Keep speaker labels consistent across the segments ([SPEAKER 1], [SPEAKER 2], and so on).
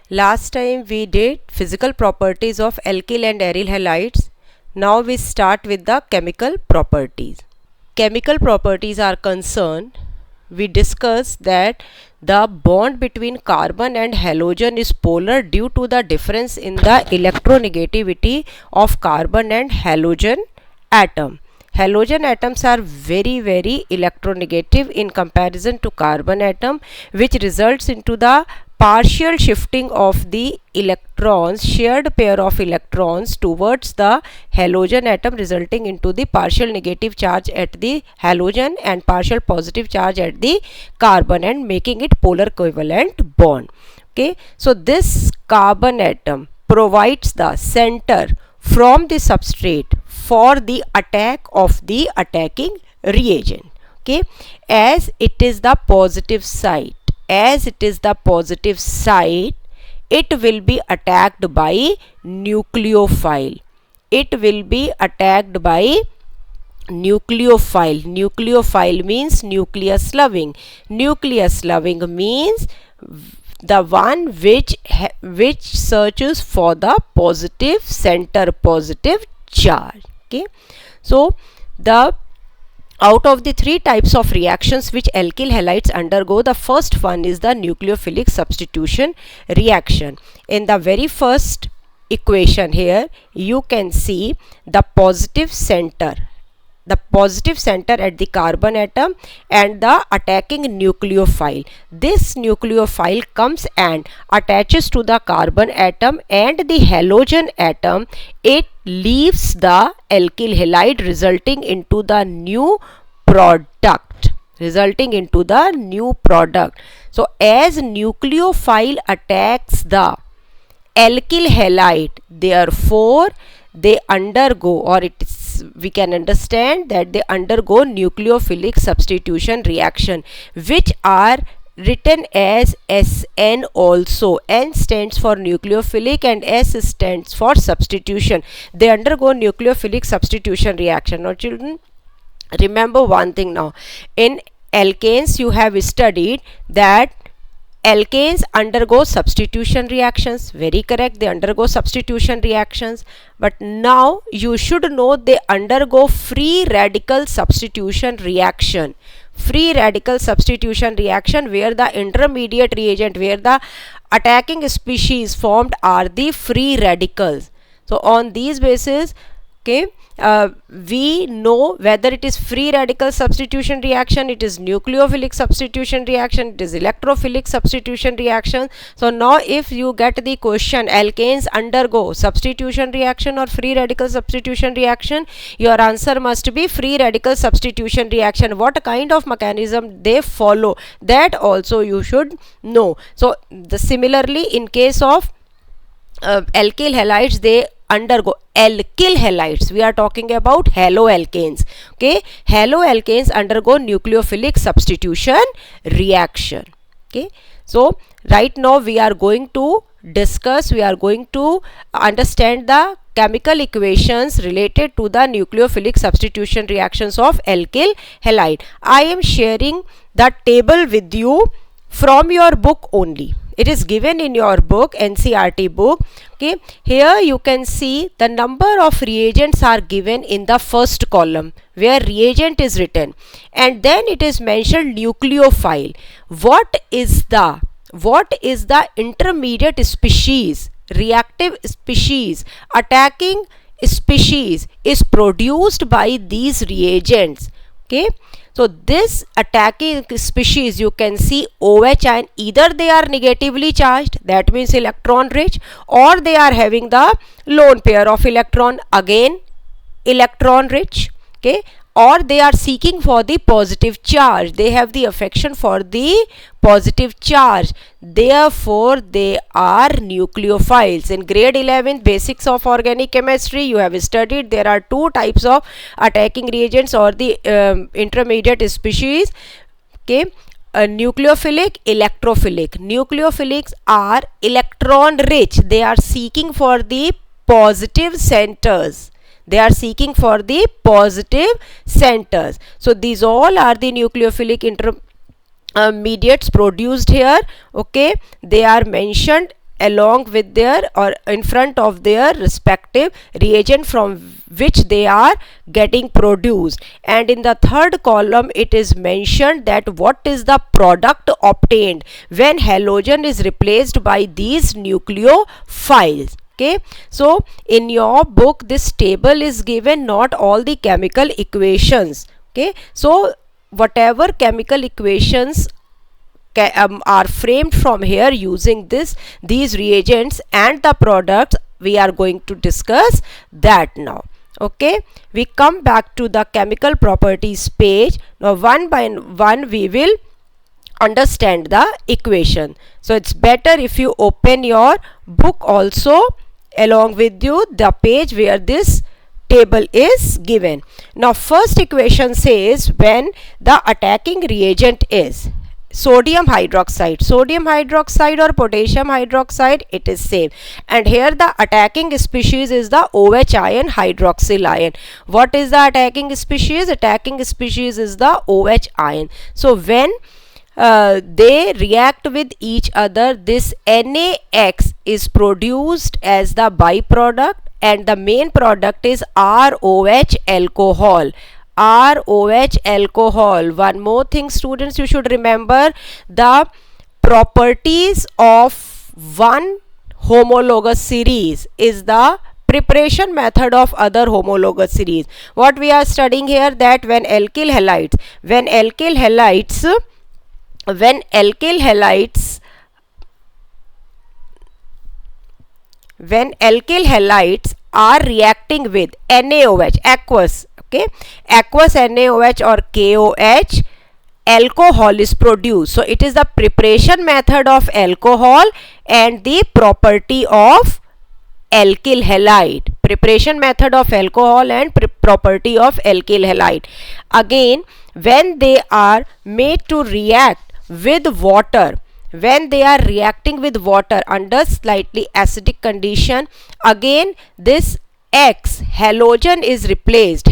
[SPEAKER 1] Last time we did physical properties of alkyl and aryl halides. Now we start with the chemical properties. Chemical properties are concerned. We discussed that the bond between carbon and halogen is polar due to the difference in the electronegativity of carbon and halogen atom. Halogen atoms are very electronegative in comparison to carbon atom, which results into the partial shifting of the electrons, shared pair of electrons towards the halogen atom, resulting into the partial negative charge at the halogen and partial positive charge at the carbon and making it polar covalent bond. Okay, so this carbon atom provides the center from the substrate for the attack of the attacking reagent. Okay, as it is the positive site, it will be attacked by nucleophile. Nucleophile means nucleus loving. Nucleus loving means the one which searches for the positive center, positive charge. Okay, so out of the three types of reactions which alkyl halides undergo, the first one is the nucleophilic substitution reaction. In the very first equation here, you can see the positive center at the carbon atom and the attacking nucleophile. This nucleophile comes and attaches to the carbon atom and the halogen atom. It leaves the alkyl halide, resulting into the new product. So as nucleophile attacks the alkyl halide, therefore they undergo, or we can understand that they undergo nucleophilic substitution reaction, which are written as SN also. N stands for nucleophilic and S stands for substitution. They undergo nucleophilic substitution reaction. Now children, remember one thing now. In alkanes you have studied that alkanes undergo substitution reactions. Very correct, they undergo substitution reactions. But now you should know they undergo free radical substitution reaction. Free radical substitution reaction, where the intermediate reagent, where the attacking species formed are the free radicals. So on these basis, okay, we know whether it is free radical substitution reaction, it is nucleophilic substitution reaction, it is electrophilic substitution reaction. So now if you get the question alkanes undergo substitution reaction or free radical substitution reaction, your answer must be free radical substitution reaction. What kind of mechanism they follow, that also you should know. So similarly in case of alkyl halides, they undergo alkyl halides. We are talking about haloalkanes. Okay, haloalkanes undergo nucleophilic substitution reaction. Okay, so right now we are going to understand the chemical equations related to the nucleophilic substitution reactions of alkyl halide. I am sharing the table with you from your book only. It is given in your book, NCERT book. Okay, here you can see the number of reagents are given in the first column where reagent is written, and then it is mentioned nucleophile. What is the intermediate species, reactive species, attacking species is produced by these reagents. Okay, so this attacking species, you can see OH ion, either they are negatively charged, that means electron rich, or they are having the lone pair of electron, again electron rich. Okay, or they are seeking for the positive charge, they have the affection for the positive charge, therefore they are nucleophiles. In grade 11 basics of organic chemistry you have studied there are two types of attacking reagents or the intermediate species. Okay, nucleophilic, electrophilic. Nucleophilics are electron rich, they are seeking for the positive centers. So these all are the nucleophilic intermediates produced here. Okay, they are mentioned along with their or in front of their respective reagent from which they are getting produced. And in the third column it is mentioned that what is the product obtained when halogen is replaced by these nucleophiles. Okay, so in your book this table is given, not all the chemical equations. Okay, so whatever chemical equations are framed from here using these reagents and the products, we are going to discuss that now. Okay, we come back to the chemical properties page. Now one by one we will understand the equation. So it's better if you open your book also along with you the page where this table is given. Now first equation says when the attacking reagent is sodium hydroxide or potassium hydroxide, it is same. And here the attacking species is the OH ion, hydroxyl ion. What is the attacking species? Attacking species is the OH ion. So when they react with each other, this NaX is produced as the byproduct, and the main product is ROH alcohol. ROH alcohol. One more thing students, you should remember the properties of one homologous series is the preparation method of other homologous series. What we are studying here, that when alkyl halides are reacting with NaOH, aqueous, okay, aqueous NaOH or KOH, alcohol is produced. So it is the preparation method of alcohol and the property of alkyl halide. Preparation method of alcohol and property of alkyl halide. Again, when they are made to react with water, when they are reacting with water under slightly acidic condition, again this X halogen is replaced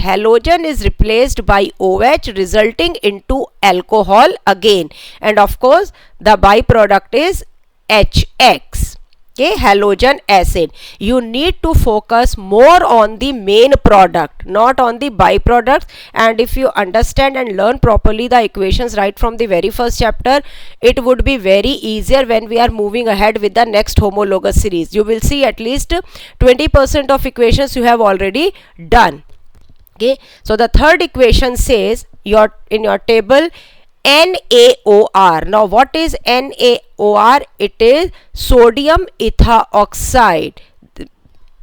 [SPEAKER 1] by OH, resulting into alcohol again, and of course the byproduct is HX. Okay, halogen acid. You need to focus more on the main product, not on the byproducts. And if you understand and learn properly the equations right from the very first chapter, it would be very easier when we are moving ahead with the next homologous series. You will see at least 20% of equations you have already done. Okay, so the third equation says in your table NaOR. Now what is NaOR? It is sodium ethoxide.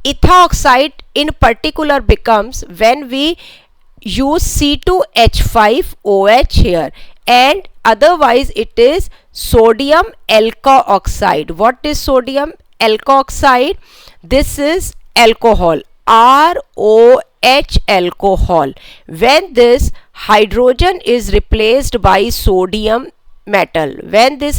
[SPEAKER 1] Ethoxide in particular becomes when we use C2H5OH here, and otherwise it is sodium alkoxide. What is sodium alkoxide? This is alcohol, ROH alcohol. When this hydrogen is replaced by sodium metal, when the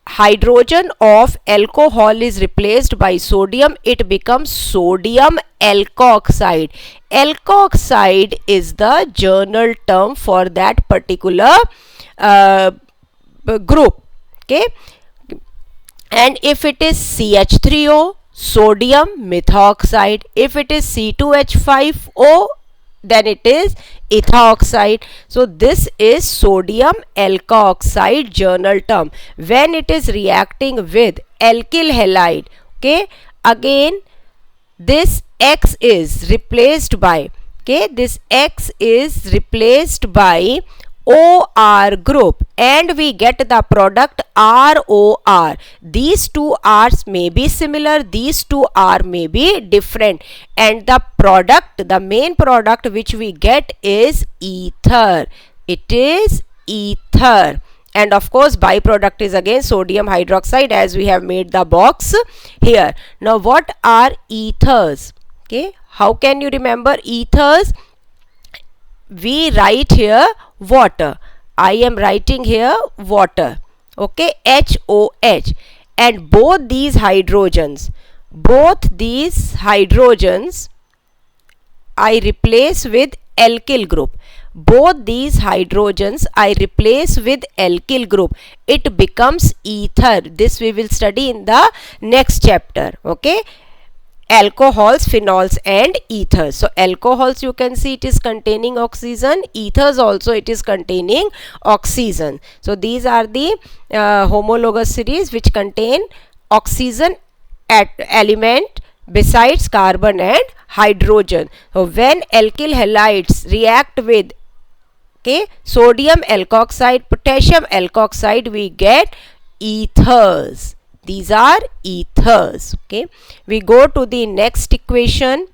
[SPEAKER 1] hydrogen of alcohol is replaced by sodium, it becomes sodium alkoxide. Alkoxide is the general term for that particular group. Okay, and if it is CH3O, sodium methoxide. If it is C2H5O, then it is ethoxide. So this is sodium alkoxide general term when it is reacting with alkyl halide. Okay, again this X is replaced by OR group, and we get the product ROR. These two R's may be similar, these two R may be different, and the main product which we get is ether. It is ether. And of course byproduct is again sodium hydroxide, as we have made the box here. Now what are ethers? Okay, how can you remember ethers? We write here water. I am writing here water. Okay, HOH. And both these hydrogens I replace with alkyl group. both these hydrogens I replace with alkyl group, it becomes ether. This we will study in the next chapter. Okay, alcohols, phenols and ethers. So alcohols, you can see it is containing oxygen, ethers also it is containing oxygen. So these are the homologous series which contain oxygen at element besides carbon and hydrogen. So when alkyl halides react with sodium alkoxide, potassium alkoxide, we get ethers. These are ethers. Okay, we go to the next equation.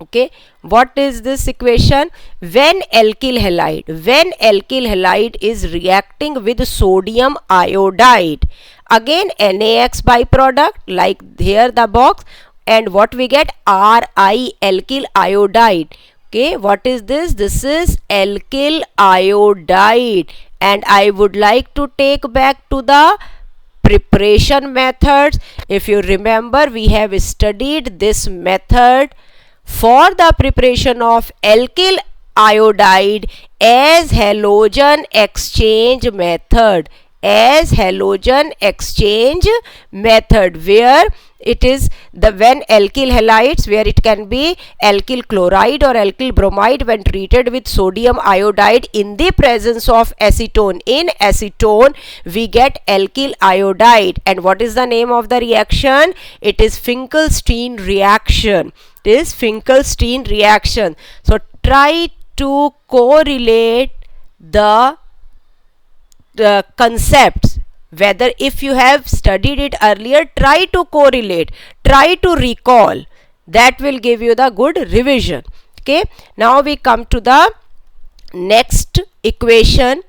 [SPEAKER 1] Okay, what is this equation? When alkyl halide is reacting with sodium iodide, again NaX byproduct, like here the box, and what we get? Ri, alkyl iodide. Okay, what is this? This is alkyl iodide, and I would like to take back to the preparation methods. If you remember, we have studied this method for the preparation of alkyl iodide as halogen exchange method, where it is the when alkyl halides, where it can be alkyl chloride or alkyl bromide, when treated with sodium iodide in the presence of acetone. In acetone we get alkyl iodide, and what is the name of the reaction? It is Finkelstein reaction. So try to correlate the concepts. Whether if you have studied it earlier, try to correlate, try to recall. That will give you the good revision. Okay, now we come to the next equation.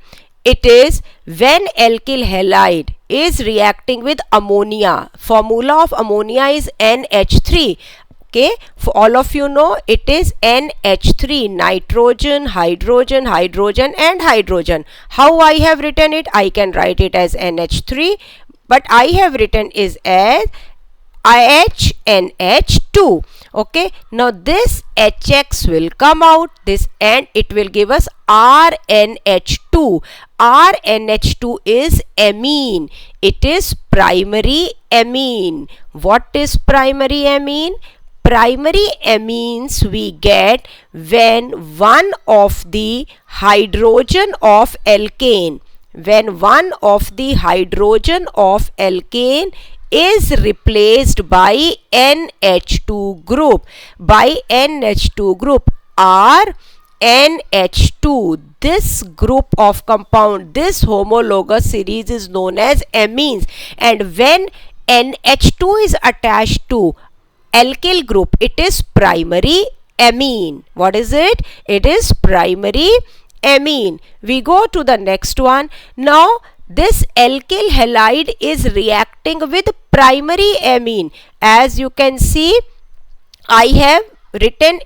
[SPEAKER 1] It is when alkyl halide is reacting with ammonia. Formula of ammonia is NH3. Okay, for all of you know, it is NH3, nitrogen, hydrogen, hydrogen and hydrogen. How I have written it? I can write it as NH3, but I have written is as IHNH2. Okay, now this HX will come out, this, and it will give us RNH2. RNH2 is amine. It is primary amine. What is primary amine? Primary amines we get when one of the hydrogen of alkane, is replaced by NH2 group, RNH2. This group of compound, this homologous series is known as amines, and when NH2 is attached to alkyl group, it is primary amine. What is it? It is primary amine. We go to the next one. Now this alkyl halide is reacting with primary amine. As you can see, I have written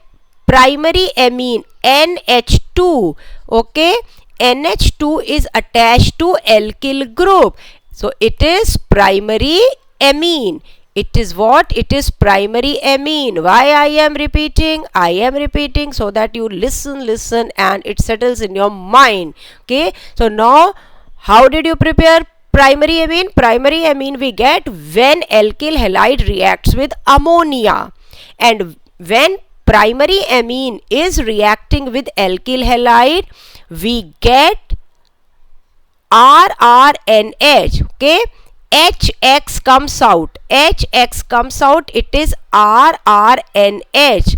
[SPEAKER 1] primary amine NH2. Okay, NH2 is attached to alkyl group, so it is primary amine. It is what? It is primary amine. Why I am repeating? I am repeating so that you listen and it settles in your mind. Okay, so now how did you prepare primary amine? Primary amine we get when alkyl halide reacts with ammonia, and when primary amine is reacting with alkyl halide, we get RRNH. Okay, HX comes out, it is RRNH.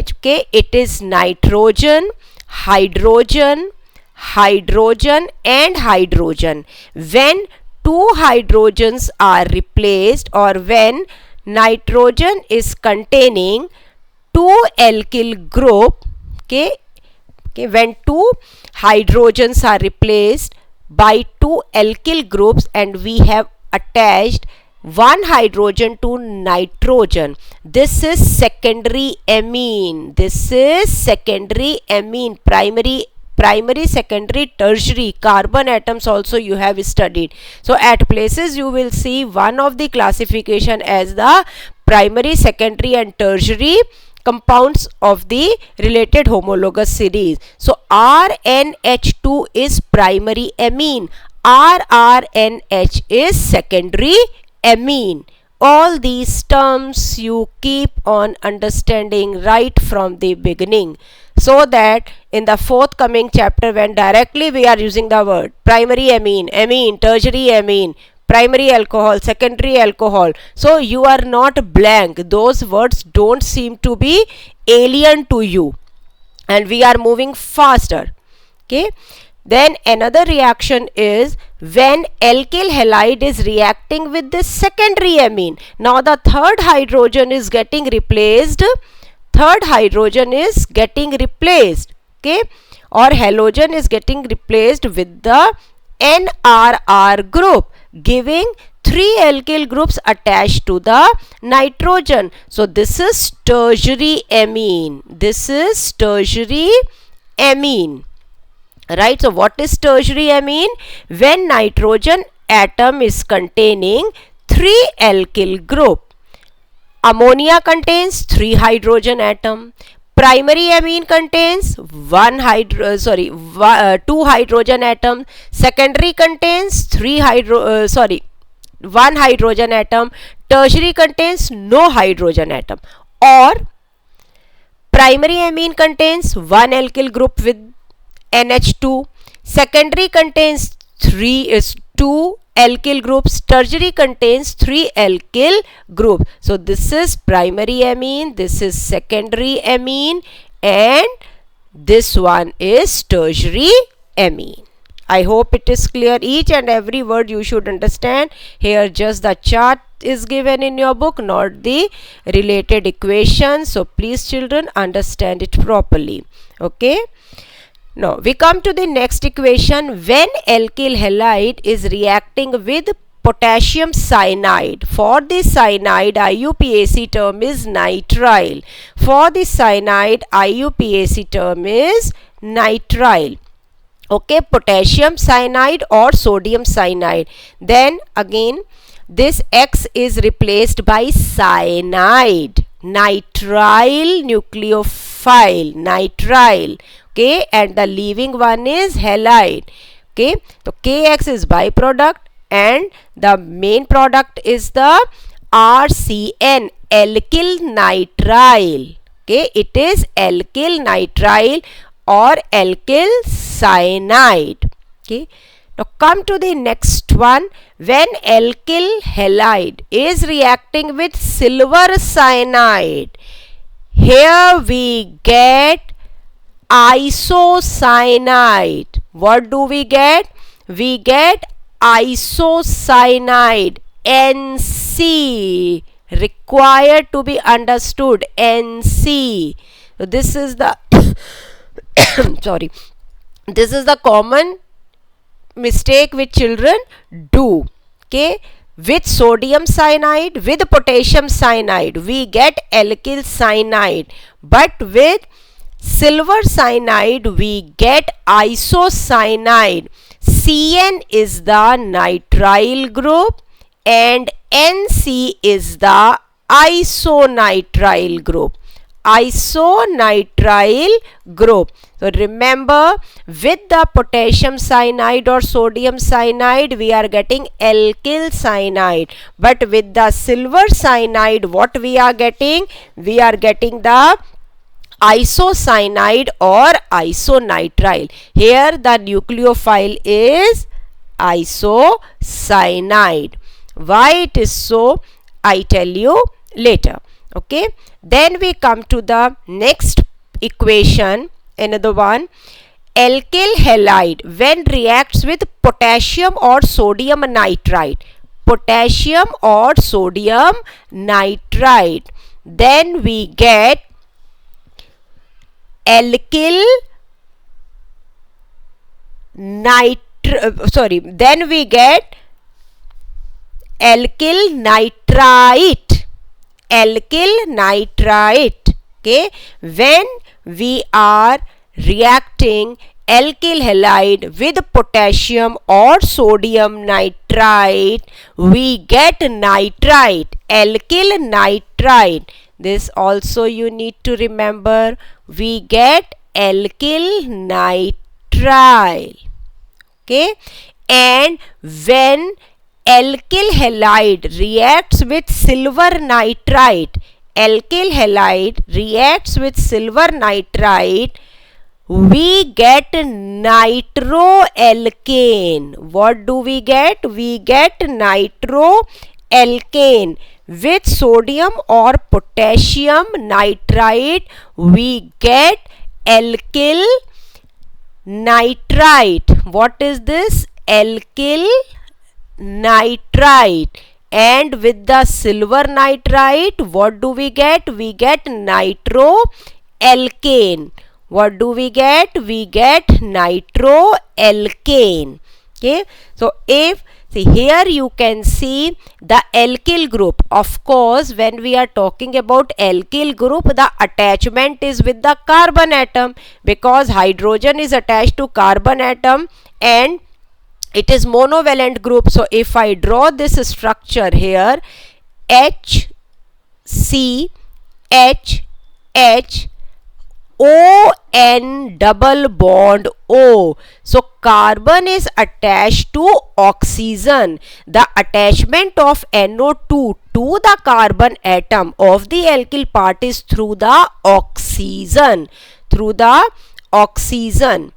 [SPEAKER 1] Okay, it is nitrogen, hydrogen and hydrogen. When two hydrogens are replaced, or when nitrogen is containing two alkyl group, when two hydrogens are replaced by two alkyl groups and we have attached one hydrogen to nitrogen, this is secondary amine. Primary, secondary, tertiary. Carbon atoms also you have studied. So at places you will see one of the classification as the primary, secondary and tertiary compounds of the related homologous series. So RNH2 is primary amine, RRNH is secondary amine. All these terms you keep on understanding right from the beginning, so that in the forthcoming chapter, when directly we are using the word primary amine, amine, tertiary amine, primary alcohol, secondary alcohol, so you are not blank. Those words don't seem to be alien to you, and we are moving faster. Okay. Then another reaction is when alkyl halide is reacting with the secondary amine. Now the third hydrogen is getting replaced. Okay, or halogen is getting replaced with the NRR group, giving 3 alkyl groups attached to the nitrogen. So this is tertiary amine. Right. So what is tertiary amine? When nitrogen atom is containing 3 alkyl group. Ammonia contains 3 hydrogen atom. Primary amine contains 2 hydrogen atom. Secondary contains 1 hydrogen atom. Tertiary contains no hydrogen atom. Or primary amine contains 1 alkyl group with NH2. Secondary contains 2 alkyl groups. Tertiary contains 3 alkyl group. So this is primary amine, this is secondary amine, and this one is tertiary amine. I hope it is clear. Each and every word you should understand. Here just the chart is given in your book, not the related equation. So please children, understand it properly. Okay. Now we come to the next equation. When alkyl halide is reacting with potassium cyanide, for the cyanide IUPAC term is nitrile. For the cyanide IUPAC term is nitrile. Okay, potassium cyanide or sodium cyanide. Then again this X is replaced by cyanide, nitrile nucleophile, nitrile. Okay, and the leaving one is halide. Okay, so KX is byproduct and the main product is the RCN, alkyl nitrile. Okay, it is alkyl nitrile or alkyl cyanide. Okay, now come to the next one. When alkyl halide is reacting with silver cyanide, here we get isocyanide. What do we get? We get isocyanide, NC, required to be understood, NC. So this is the sorry, this is the common mistake which children do. Okay, with sodium cyanide, with potassium cyanide, we get alkyl cyanide, but with silver cyanide we get isocyanide. CN is the nitrile group and NC is the isonitrile group. Isonitrile group. So remember, with the potassium cyanide or sodium cyanide we are getting alkyl cyanide, but with the silver cyanide what we are getting? We are getting the isocyanide or isonitrile. Here the nucleophile is isocyanide. Why it is so, I tell you later. Okay, then we come to the next equation, another one. Alkyl halide when reacts with potassium or sodium nitrite, potassium or sodium nitrite, then we get alkyl then we get alkyl nitrite. Okay, when we are reacting alkyl halide with potassium or sodium nitrite, we get nitrite, alkyl nitrite. This also you need to remember. We get alkyl nitrile. Okay, and when alkyl halide reacts with silver nitrite, alkyl halide reacts with silver nitrite, we get nitroalkane. What do we get? We get nitroalkane. With sodium or potassium nitrite, we get alkyl nitrite. What is this? Alkyl nitrite. And with the silver nitrite, what do we get? We get nitroalkane. What do we get? We get nitroalkane. Okay, so if see here you can see the alkyl group. Of course, when we are talking about alkyl group, the attachment is with the carbon atom, because hydrogen is attached to carbon atom and it is monovalent group. So if I draw this structure here, H C H H O N double bond O. So carbon is attached to oxygen. The attachment of NO2 to the carbon atom of the alkyl part is through the oxygen. Through the oxygen.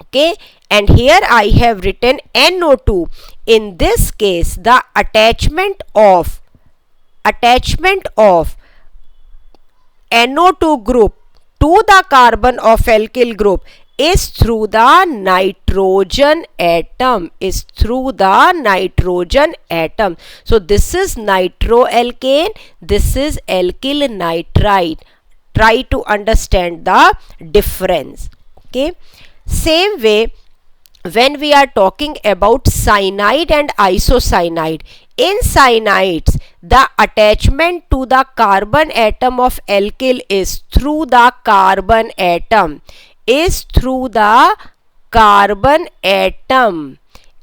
[SPEAKER 1] Okay, and here I have written NO2. In this case, the attachment of NO2 group to the carbon of alkyl group is through the nitrogen atom. So this is nitroalkane, this is alkyl nitrite. Try to understand the difference. Okay, same way when we are talking about cyanide and isocyanide. In cyanides, the attachment to the carbon atom of alkyl is through the carbon atom.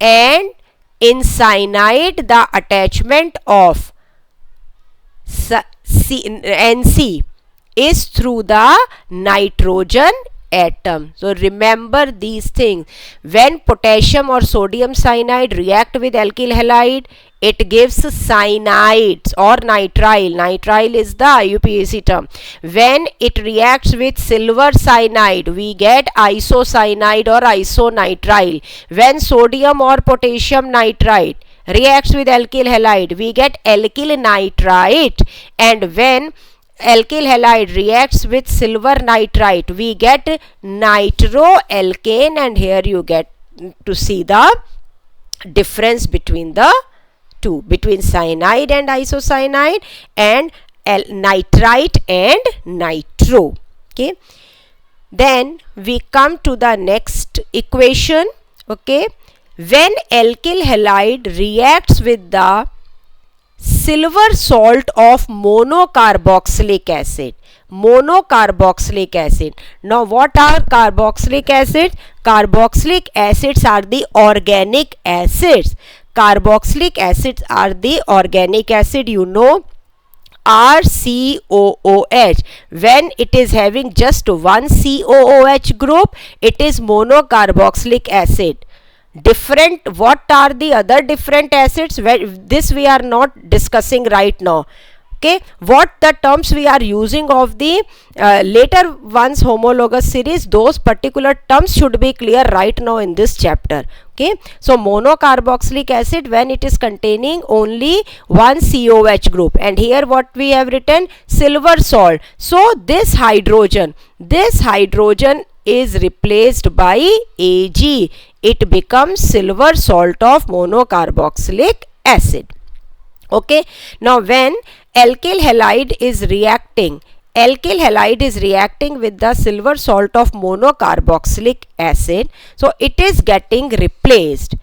[SPEAKER 1] And in cyanide, the attachment of NC is through the nitrogen atom. So remember these things. When potassium or sodium cyanide react with alkyl halide, it gives cyanides or nitrile. Nitrile is the IUPAC term. When it reacts with silver cyanide, we get isocyanide or isonitrile. When sodium or potassium nitrite reacts with alkyl halide, we get alkyl nitrite. And when alkyl halide reacts with silver nitrite, we get nitroalkane. And here you get to see the difference between the two, between cyanide and isocyanide, and nitrite and nitro. Okay, then we come to the next equation. Okay, when alkyl halide reacts with the silver salt of monocarboxylic acid. Now what are carboxylic acids? Carboxylic acids are the organic acids. You know, RCOOH. When it is having just one COOH group, it is monocarboxylic acid. What are the other different acids? This we are not discussing right now. Okay, what the terms we are using of the later ones homologous series, those particular terms should be clear right now in this chapter. Okay, so monocarboxylic acid when it is containing only one COH group, and here what we have written, silver salt. So this hydrogen is replaced by Ag. It becomes silver salt of monocarboxylic acid. Okay, now when alkyl halide is reacting with the silver salt of monocarboxylic acid, so it is getting replaced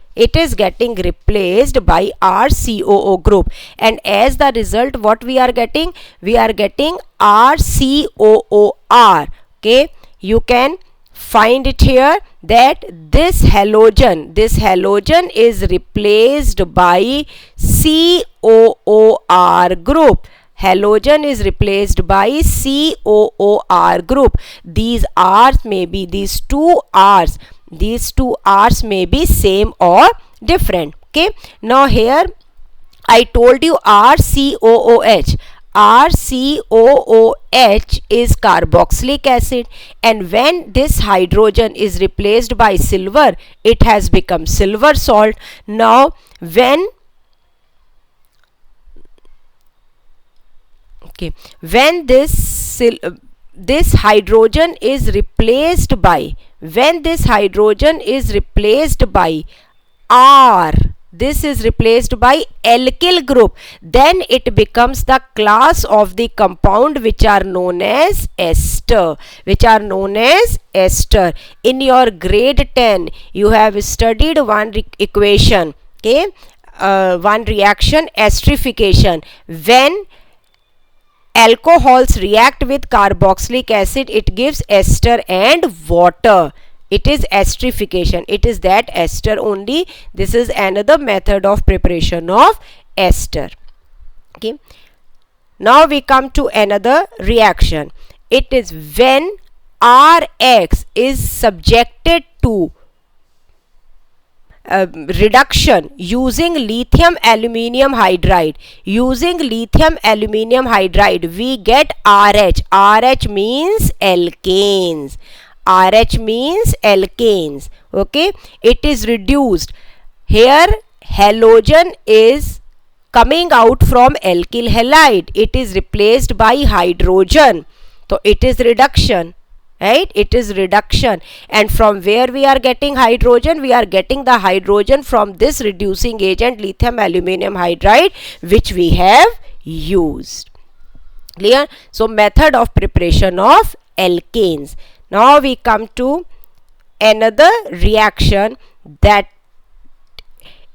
[SPEAKER 1] by RCOO group, and as the result what we are getting RCOOR. Okay, you can find it here that this halogen is replaced by COOR group. halogen is replaced by COOR group. These R's may be, these two R's may be same or different. Okay, now here I told you RCOOH. RCOOH is carboxylic acid, and when this hydrogen is replaced by silver, it has become silver salt. Now when this hydrogen is replaced by R, this is replaced by alkyl group, then it becomes the class of the compound which are known as ester. In your grade 10 you have studied one equation, okay, one reaction, esterification. When alcohols react with carboxylic acid, it gives ester and water. It is esterification. It is that ester only. This is another method of preparation of ester. Okay. Now we come to another reaction. It is when Rx is subjected to reduction using lithium aluminium hydride. We get RH. RH means alkanes. Okay, it is reduced. Here halogen is coming out from alkyl halide. It is replaced by hydrogen. So it is reduction. Right? It is reduction. And from where we are getting hydrogen? We are getting the hydrogen from this reducing agent, lithium aluminium hydride, which we have used. Clear? So method of preparation of alkanes. Now we come to another reaction that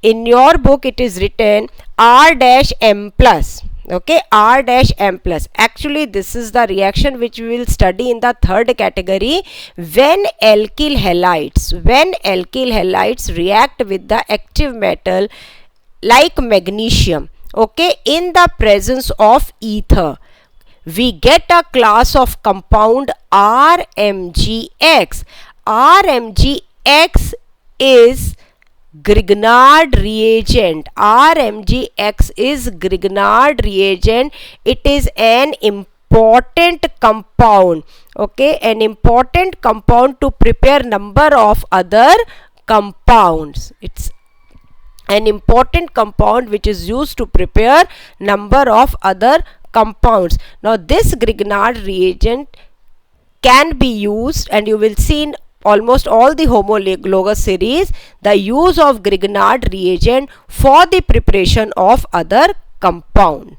[SPEAKER 1] in your book it is written R-M plus. Okay, R-M plus. Actually this is the reaction which we will study in the third category. When alkyl halides react with the active metal like magnesium, okay, in the presence of ether, we get a class of compound RMgX. RMgX is Grignard reagent. RMgX is Grignard reagent. It is an important compound. Okay, an important compound to prepare number of other compounds. It's an important compound which is used to prepare number of other compounds. Now this Grignard reagent can be used, and you will see in almost all the homologous series the use of Grignard reagent for the preparation of other compound.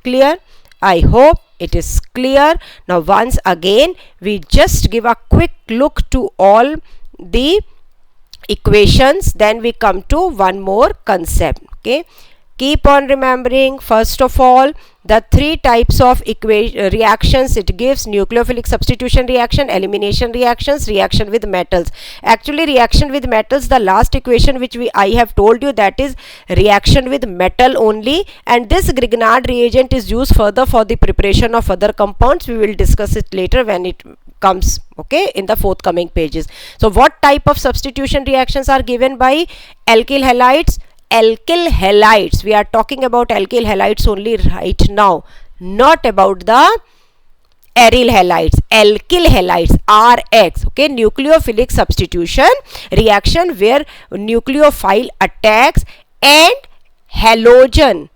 [SPEAKER 1] Clear? I hope it is clear. Now once again we just give a quick look to all the equations, then we come to one more concept. Okay, keep on remembering. First of all, the three types of reactions it gives: nucleophilic substitution reaction, elimination reactions, reaction with metals. Actually reaction with metals, the last equation which I have told you, that is reaction with metal only, and this Grignard reagent is used further for the preparation of other compounds. We will discuss it later when it comes, okay, in the forthcoming pages. So what type of substitution reactions are given by alkyl halides? Alkyl halides, we are talking about alkyl halides only right now, not about the aryl halides. Alkyl halides, RX, okay, nucleophilic substitution reaction where nucleophile attacks and halogen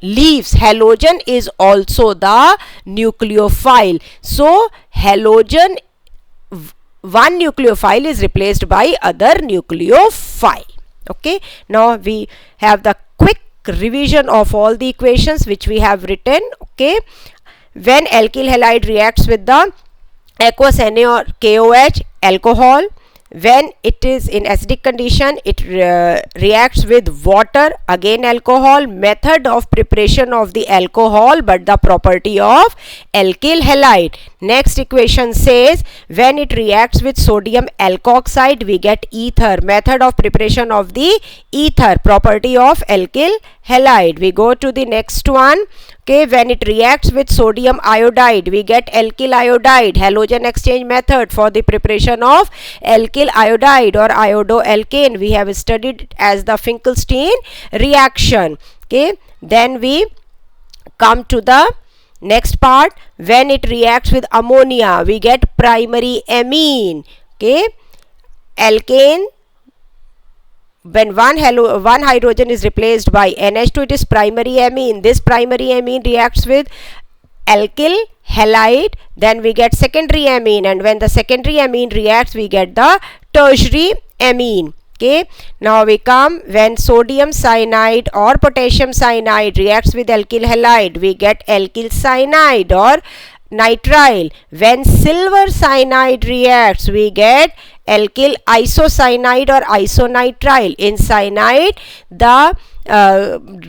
[SPEAKER 1] leaves. Halogen is also the nucleophile. So halogen, one nucleophile is replaced by other nucleophile. Okay, now we have the quick revision of all the equations which we have written. Okay, when alkyl halide reacts with the aqueous Na or KOH, alcohol, when it is in acidic condition, it reacts with water, again alcohol. Method of preparation of the alcohol but the property of alkyl halide. Next equation says when it reacts with sodium alkoxide, we get ether. Method of preparation of the ether, property of alkyl halide. We go to the next one, Okay, when it reacts with sodium iodide, we get alkyl iodide. Halogen exchange method for the preparation of alkyl iodide or iodoalkane we have studied as the Finkelstein reaction. Okay, then we come to the next part. When it reacts with ammonia, we get primary amine. Okay, alkane, when one hydrogen is replaced by NH2, it is primary amine. This primary amine reacts with alkyl halide, then we get secondary amine, and when the secondary amine reacts, we get the tertiary amine. Okay, now we come, when sodium cyanide or potassium cyanide reacts with alkyl halide, we get alkyl cyanide or nitrile. When silver cyanide reacts, we get alkyl isocyanide or isonitrile. In cyanide, the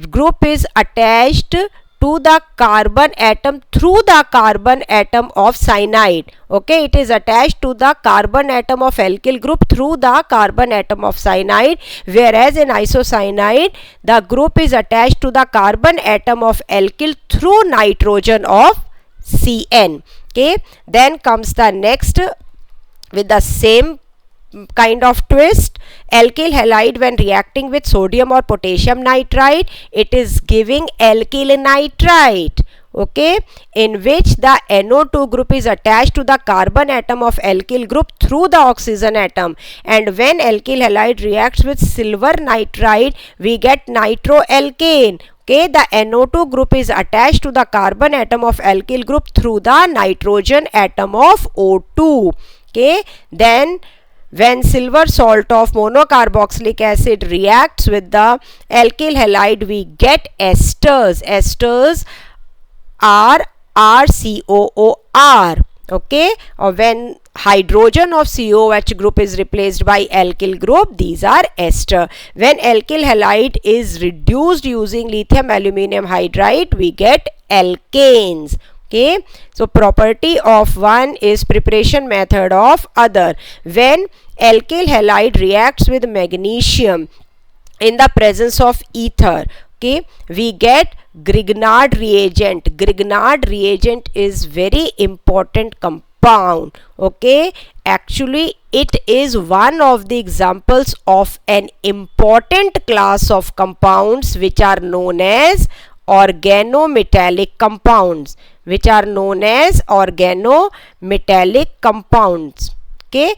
[SPEAKER 1] group is attached to the carbon atom through the carbon atom of cyanide. Okay, it is attached to the carbon atom of alkyl group through the carbon atom of cyanide, whereas in isocyanide the group is attached to the carbon atom of alkyl through nitrogen of CN. Okay, then comes the next with the same kind of twist. Alkyl halide, when reacting with sodium or potassium nitride, it is giving alkyl nitrite. Okay, in which the NO2 group is attached to the carbon atom of alkyl group through the oxygen atom, and when alkyl halide reacts with silver nitride, we get nitroalkane. Okay, the NO2 group is attached to the carbon atom of alkyl group through the nitrogen atom of O2. Okay, then when silver salt of monocarboxylic acid reacts with the alkyl halide, we get esters. Esters are RCOOR. Okay, or when hydrogen of COH group is replaced by alkyl group, these are ester. When alkyl halide is reduced using lithium aluminum hydride, we get alkanes. Okay, so property of one is preparation method of other. When alkyl halide reacts with magnesium in the presence of ether, okay, we get Grignard reagent. Grignard reagent is very important compound. Okay, actually it is one of the examples of an important class of compounds which are known as organometallic compounds, Okay,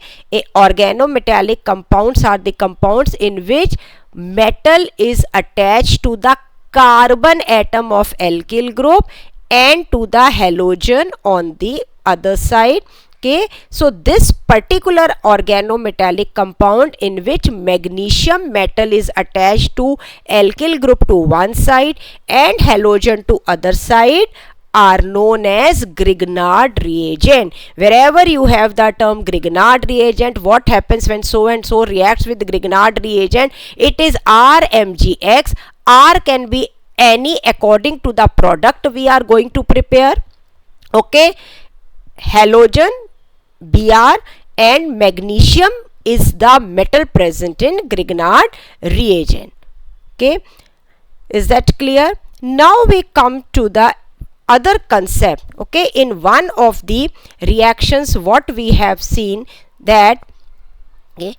[SPEAKER 1] organometallic compounds are the compounds in which metal is attached to the carbon atom of alkyl group and to the halogen on the other side. Okay, so this particular organometallic compound in which magnesium metal is attached to alkyl group to one side and halogen to other side are known as Grignard reagent. Wherever you have the term Grignard reagent, what happens when so and so reacts with Grignard reagent? It is RMGX. R can be any according to the product we are going to prepare. Okay, halogen Br and magnesium is the metal present in Grignard reagent. Okay, is that clear? Now we come to the other concept. Okay, in one of the reactions what we have seen that, okay,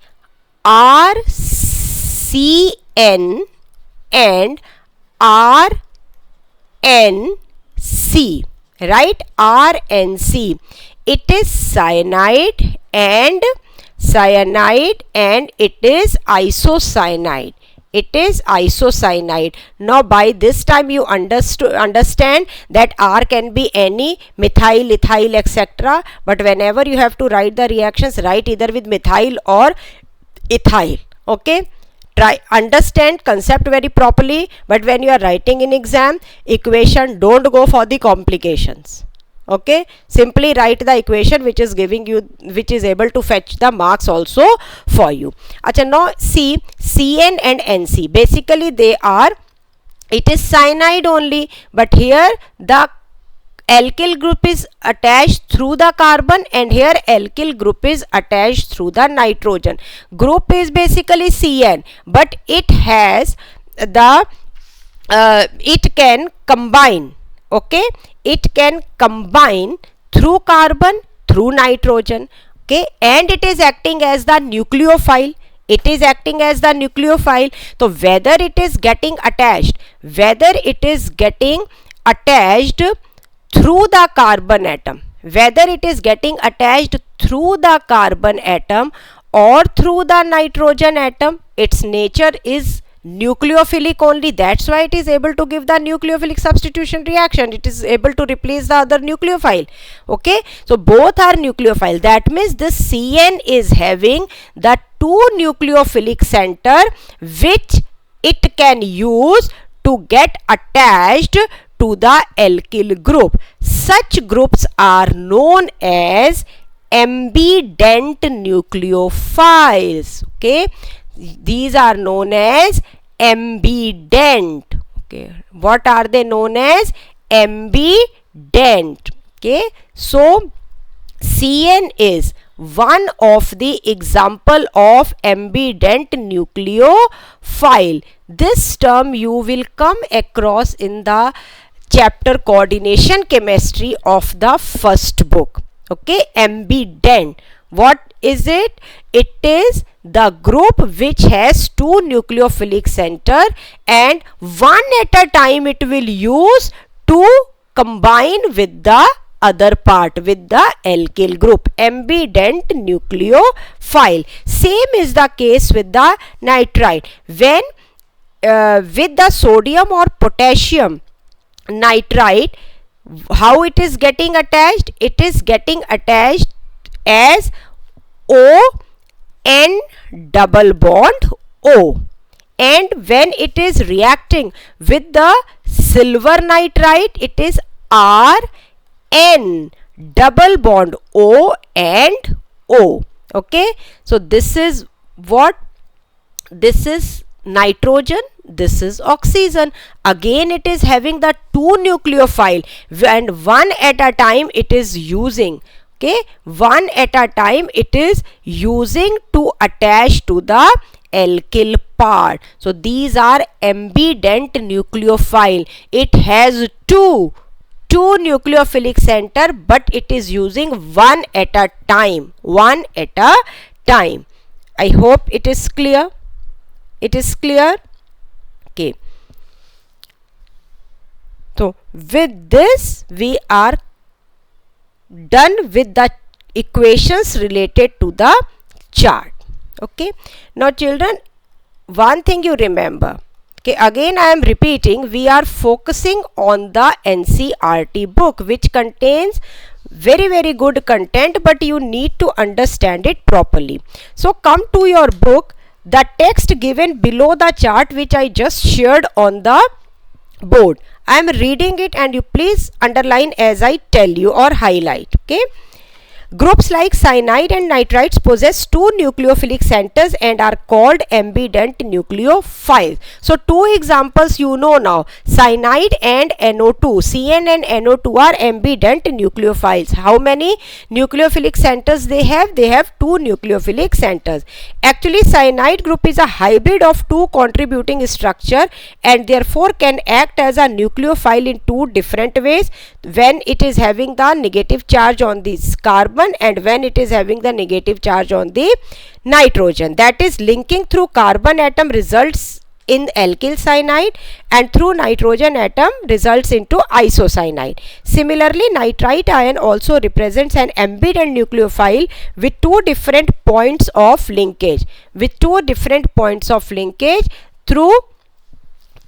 [SPEAKER 1] RCN and RNC, right? RNC, it is cyanide and it is isocyanide. Now by this time you understand that R can be any methyl, ethyl, etc. But whenever you have to write the reactions, write either with methyl or ethyl. Okay, try understand concept very properly, but when you are writing in exam equation, don't go for the complications. Okay, simply write the equation which is giving you, which is able to fetch the marks also for you. Acha, now see, CN and NC, basically they are, it is cyanide only, but here the alkyl group is attached through the carbon and here alkyl group is attached through the nitrogen. Group is basically CN, but it has the it can combine. Okay, it can combine through carbon, through nitrogen. Okay, and it is acting as the nucleophile. It is acting as the nucleophile. So whether it is getting attached, through the carbon atom, whether it is getting attached through the carbon atom or through the nitrogen atom, its nature is nucleophilic only. That's why it is able to give the nucleophilic substitution reaction. It is able to replace the other nucleophile. Okay, so both are nucleophile. That means this CN is having the two nucleophilic center which it can use to get attached to the alkyl group. Such groups are known as ambident nucleophiles. Okay, these are known as ambident. Okay, what are they known as? Ambident. Okay, so CN is one of the example of ambident nucleophile. This term you will come across in the chapter coordination chemistry of the first book. Okay, ambident. What is it? It is the group which has two nucleophilic center and one at a time it will use to combine with the other part, with the alkyl group. Ambident nucleophile. Same is the case with the nitrite. When with the sodium or potassium nitrite, how it is getting attached? It is getting attached as O-N double bond O. And when it is reacting with the silver nitrite, it is R-N double bond O and O. Okay, so this is what? This is nitrogen, this is oxygen. Again it is having the two nucleophile and one at a time it is using. Okay, one at a time it is using to attach to the alkyl part. So these are ambident nucleophile. It has two nucleophilic center, but it is using one at a time. I hope it is clear. It is clear. Okay, so with this we are done with the equations related to the chart. Okay, now children, one thing you remember. Okay, again I am repeating, we are focusing on the NCERT book which contains very good content, but you need to understand it properly. So come to your book, the text given below the chart which I just shared on the board. I am reading it and you please underline as I tell you or highlight. Okay. Groups like cyanide and nitrites possess two nucleophilic centers and are called ambident nucleophiles. So two examples you know now, cyanide and NO2. CN and NO2 are ambident nucleophiles. How many nucleophilic centers they have? They have two nucleophilic centers. Actually cyanide group is a hybrid of two contributing structure and therefore can act as a nucleophile in two different ways, when it is having the negative charge on this carbon and when it is having the negative charge on the nitrogen. That is, linking through carbon atom results in alkyl cyanide and through nitrogen atom results into isocyanide. Similarly, nitrite ion also represents an ambident nucleophile with two different points of linkage. Through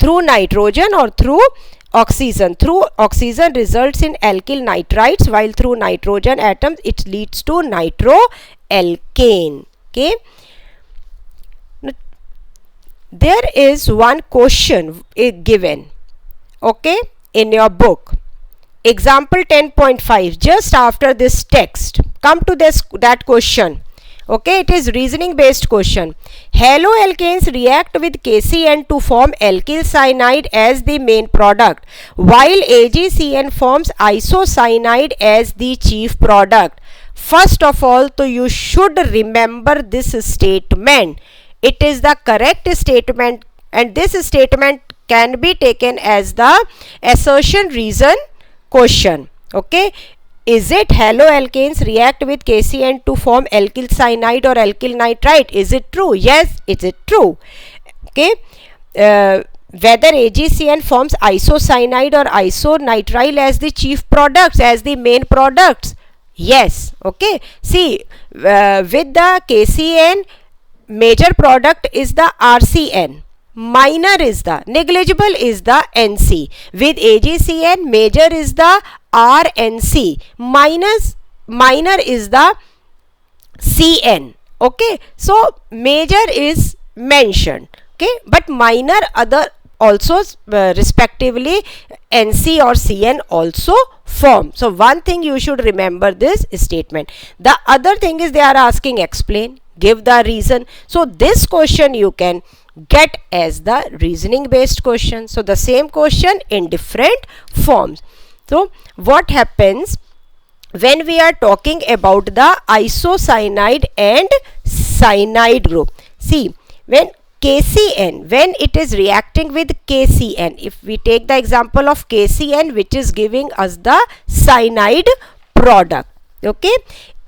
[SPEAKER 1] nitrogen or through oxygen. Through oxygen results in alkyl nitrites, while through nitrogen atoms it leads to nitroalkane. Okay, there is one question given, okay, in your book, example 10.5, just after this text. Come to that question. Okay, it is reasoning based question. Haloalkanes react with KCN to form alkyl cyanide as the main product, while AgCN forms isocyanide as the chief product. First of all, so you should remember this statement. It is the correct statement and this statement can be taken as the assertion reason question. Okay, is it haloalkanes react with KCN to form alkyl cyanide or alkyl nitrite? Is it true? Yes, is it true? Okay, whether AgCN forms isocyanide or isonitrile as the chief products, as the main products? Yes. Okay, see, with the KCN, major product is the RCN, minor is the, negligible is the NC. With AgCN, major is the RNC, minor is the CN. Okay, so major is mentioned, okay, but minor other also respectively NC or CN also form. So one thing you should remember this statement. The other thing is they are asking explain, give the reason. So this question you can get as the reasoning based question. So the same question in different forms. So what happens when we are talking about the isocyanide and cyanide group? See, when KCN, when it is reacting with KCN, if we take the example of KCN, which is giving us the cyanide product, okay,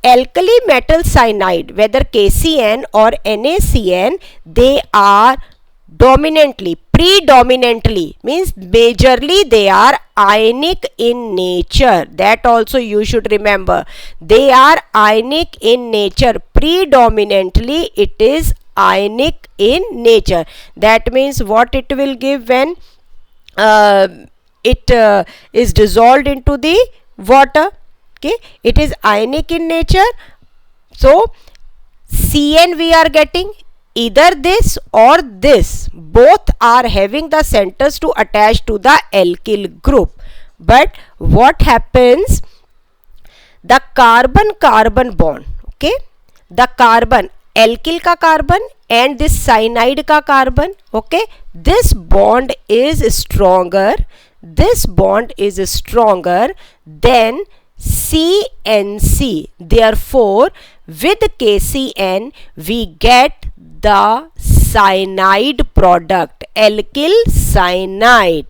[SPEAKER 1] alkali metal cyanide, whether KCN or NaCN, they are predominantly means majorly they are ionic in nature. That also you should remember. They are ionic in nature. Predominantly it is ionic in nature. That means what it will give when it is dissolved into the water. Okay, it is ionic in nature. So CN we are getting either this or this, both are having the centers to attach to the alkyl group. But what happens, the carbon bond, okay, the carbon, alkyl ka carbon and this cyanide ka carbon, okay, this bond is stronger, than CNC. Therefore with KCN we get the cyanide product, alkyl cyanide.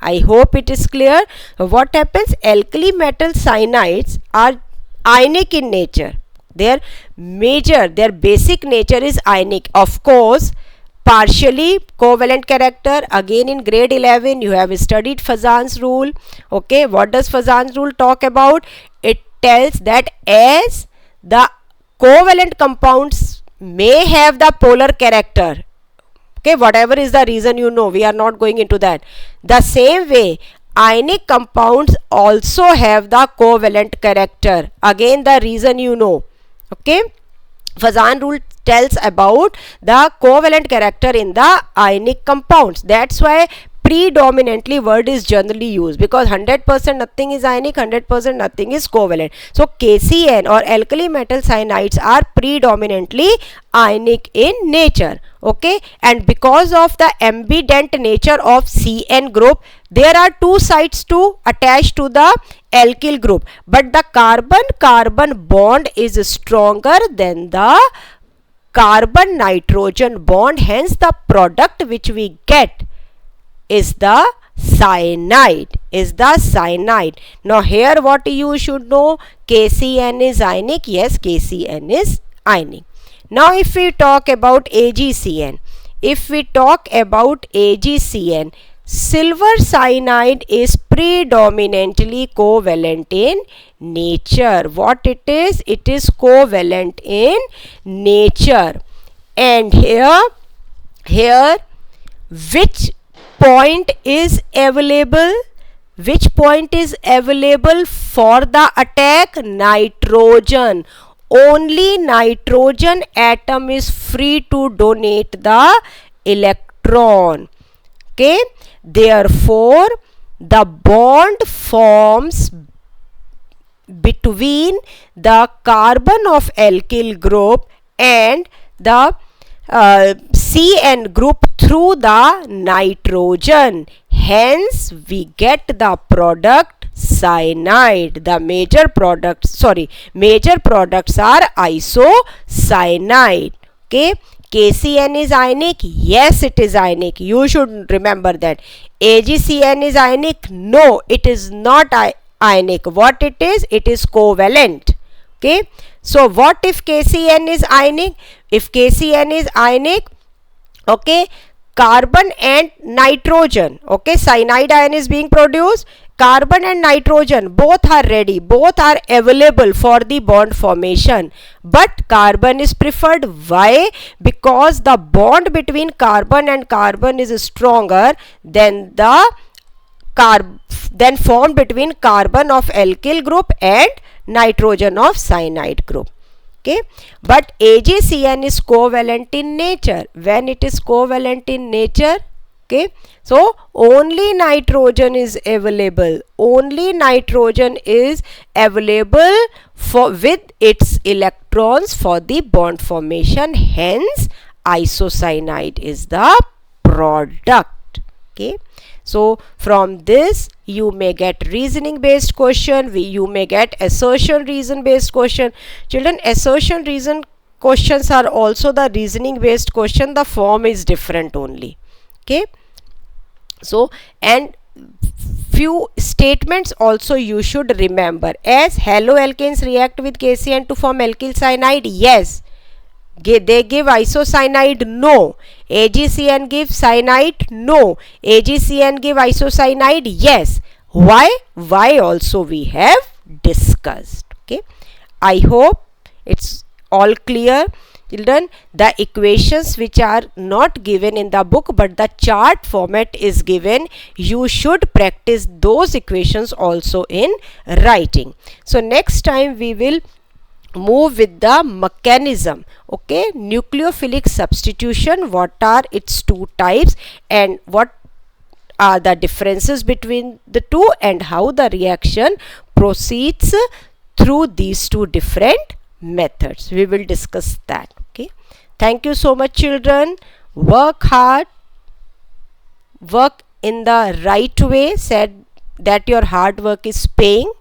[SPEAKER 1] I hope it is clear. What happens, alkali metal cyanides are ionic in nature. Their basic nature is ionic. Of course, partially covalent character. Again in grade 11 you have studied Fazan's rule. Okay, what does Fazan's rule talk about? It tells that as the covalent compounds may have the polar character, okay, whatever is the reason, you know, we are not going into that. The same way ionic compounds also have the covalent character. Again the reason you know. Okay, Fazan rule tells about the covalent character in the ionic compounds. That's why predominantly word is generally used, because 100% nothing is ionic, 100% nothing is covalent. So KCN or alkali metal cyanides are predominantly ionic in nature. Okay, and because of the ambident nature of CN group, there are two sides to attach to the alkyl group, but the carbon bond is stronger than the carbon nitrogen bond. Hence the product which we get is the cyanide. Now here what you should know, KCN is ionic. Yes, KCN is ionic. Now if we talk about AgCN, silver cyanide is predominantly covalent in nature. What it is? It is covalent in nature. And here which point is available? For the attack? Nitrogen. Only nitrogen atom is free to donate the electron. Okay, therefore the bond forms between the carbon of alkyl group and the CN group through the nitrogen. Hence we get the product cyanide. The major products are isocyanide. Okay, KCN is ionic. Yes, it is ionic. You should remember that. AgCN is ionic. No, it is not ionic. What it is? It is covalent. Okay. So what if KCN is ionic? If KCN is ionic, okay, carbon and nitrogen, okay, cyanide ion is being produced, carbon and nitrogen both are ready, both are available for the bond formation, but carbon is preferred. Why? Because the bond between carbon and carbon is stronger than the then formed between carbon of alkyl group and nitrogen of cyanide group. Okay, but AgCN is covalent in nature. When it is covalent in nature, okay, so only nitrogen is available, only nitrogen is available for with its electrons for the bond formation, hence isocyanide is the product. Okay, so from this you may get reasoning based question, you may get assertion reason based question. Children, assertion reason questions are also the reasoning based question, the form is different only. Okay, so and few statements also you should remember, as haloalkanes react with KCN to form alkyl cyanide, yes. They give isocyanide, no. AgCN give cyanide, no. AgCN give isocyanide, yes. Why? Why also we have discussed. Okay, I hope it's all clear. Children, the equations which are not given in the book but the chart format is given, you should practice those equations also in writing. So next time we will move with the mechanism. Okay, nucleophilic substitution, what are its two types and what are the differences between the two and how the reaction proceeds through these two different methods. We will discuss that. Okay, thank you so much children. Work hard, work in the right way, said that your hard work is paying.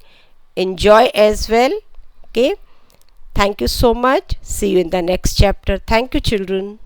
[SPEAKER 1] Enjoy as well. Okay, thank you so much. See you in the next chapter. Thank you children.